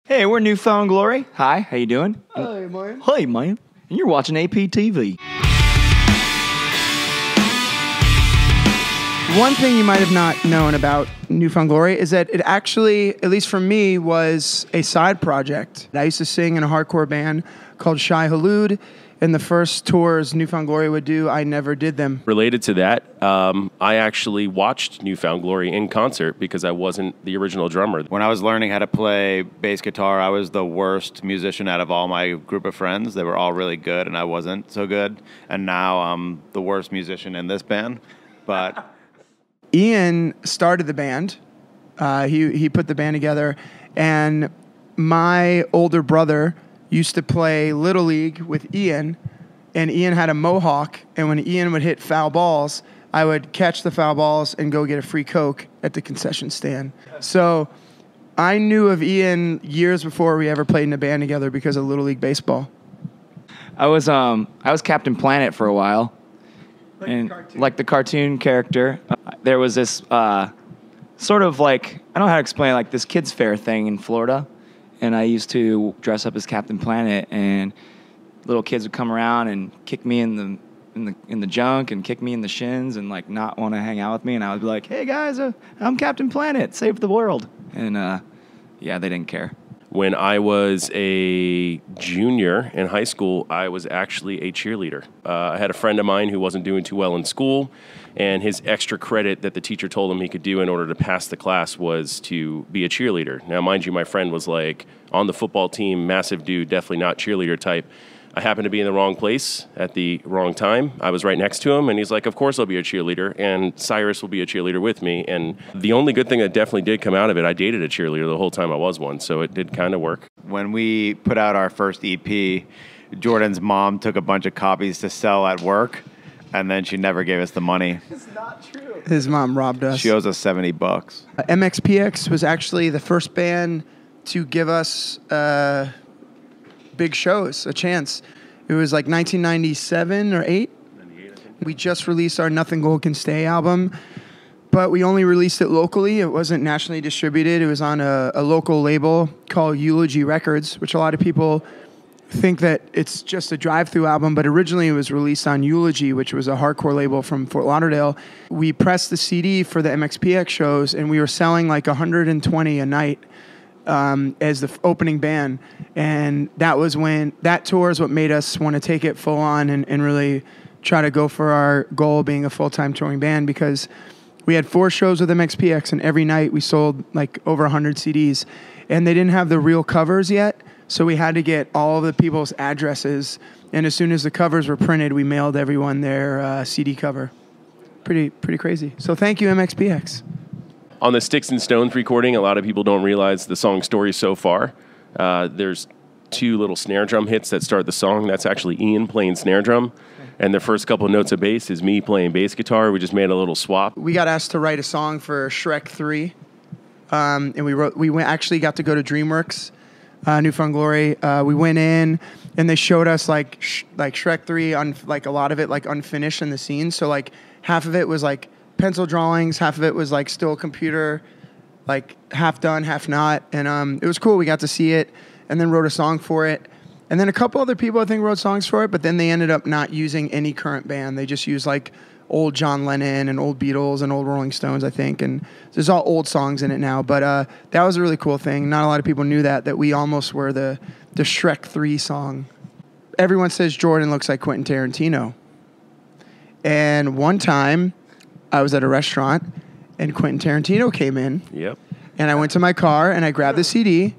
Hey, we're Newfound Glory. Hi, how you doing? Hey, man. Hey, man. And you're watching APTV. One thing you might have not known about Newfound Glory is that it actually, at least for me, was a side project. I used to sing in a hardcore band called Shai Halud. And the first tours Newfound Glory would do, I never did them. Related to that, I actually watched Newfound Glory in concert because I wasn't the original drummer. When I was learning how to play bass guitar, I was the worst musician out of all my group of friends. They were all really good, and I wasn't so good. And now I'm the worst musician in this band. But Ian started the band. He put the band together. And my older brother used to play Little League with Ian, and Ian had a mohawk, and when Ian would hit foul balls, I would catch the foul balls and go get a free Coke at the concession stand. So I knew of Ian years before we ever played in a band together because of Little League baseball. I was Captain Planet for a while. Like the cartoon character. There was this sort of like, I don't know how to explain, like this kids fair thing in Florida. And I used to dress up as Captain Planet, and little kids would come around and kick me in the junk and kick me in the shins and like not want to hang out with me. And I would be like, "Hey guys, I'm Captain Planet, save the world." And yeah, they didn't care. When I was a junior in high school, I was actually a cheerleader. I had a friend of mine who wasn't doing too well in school, and his extra credit that the teacher told him he could do in order to pass the class was to be a cheerleader. Now, mind you, my friend was like on the football team, massive dude, definitely not cheerleader type. I happened to be in the wrong place at the wrong time. I was right next to him, and he's like, of course I'll be a cheerleader, and Cyrus will be a cheerleader with me. And the only good thing that definitely did come out of it, I dated a cheerleader the whole time I was one, so it did kind of work. when we put out our first EP, Jordan's mom took a bunch of copies to sell at work, and then she never gave us the money. It's not true. His mom robbed us. She owes us $70. MXPX was actually the first band to give us big shows, a chance. It was like 1997 or 8. We just released our Nothing Gold Can Stay album, but we only released it locally. It wasn't nationally distributed. It was on a local label called Eulogy Records, which a lot of people think that it's just a drive-through album, but originally it was released on Eulogy, which was a hardcore label from Fort Lauderdale. We pressed the CD for the MXPX shows, and we were selling like 120 a night as the opening band. And that tour is what made us want to take it full on and really try to go for our goal of being a full-time touring band, because we had 4 shows with MXPX, and every night we sold like over 100 CDs. And they didn't have the real covers yet, so we had to get all of the people's addresses. And as soon as the covers were printed, we mailed everyone their CD cover. Pretty crazy. So thank you, MXPX. On the Sticks and Stones recording, a lot of people don't realize the song story so far. There's 2 little snare drum hits that start the song. That's actually Ian playing snare drum. And the first couple of notes of bass is me playing bass guitar. We just made a little swap. We got asked to write a song for Shrek 3. And we actually got to go to DreamWorks, Newfound Glory. We went in, and they showed us like Shrek 3 on like a lot of it like unfinished in the scenes. So like half of it was like pencil drawings, half of it was like still computer, like half done, half not. And it was cool. We got to see it, and then wrote a song for it. And then a couple other people I think wrote songs for it, but then they ended up not using any current band. They just used like old John Lennon and old Beatles and old Rolling Stones, I think. And there's all old songs in it now. But that was a really cool thing. Not a lot of people knew that we almost were the Shrek 3 song. Everyone says Jordan looks like Quentin Tarantino. And one time I was at a restaurant and Quentin Tarantino came in. Yep. And I went to my car and I grabbed the CD.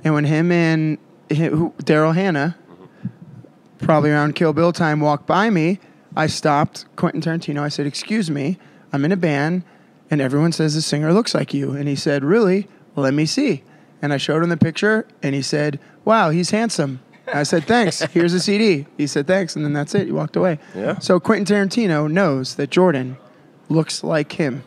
And when him and Daryl Hannah, probably around Kill Bill time, walked by me, I stopped Quentin Tarantino. I said, "Excuse me, I'm in a band, and everyone says the singer looks like you." And he said, "Really? Let me see." And I showed him the picture, and he said, "Wow, he's handsome." I said, "Thanks. Here's a CD." He said, "Thanks," and then that's it. He walked away. Yeah. So Quentin Tarantino knows that Jordan looks like him.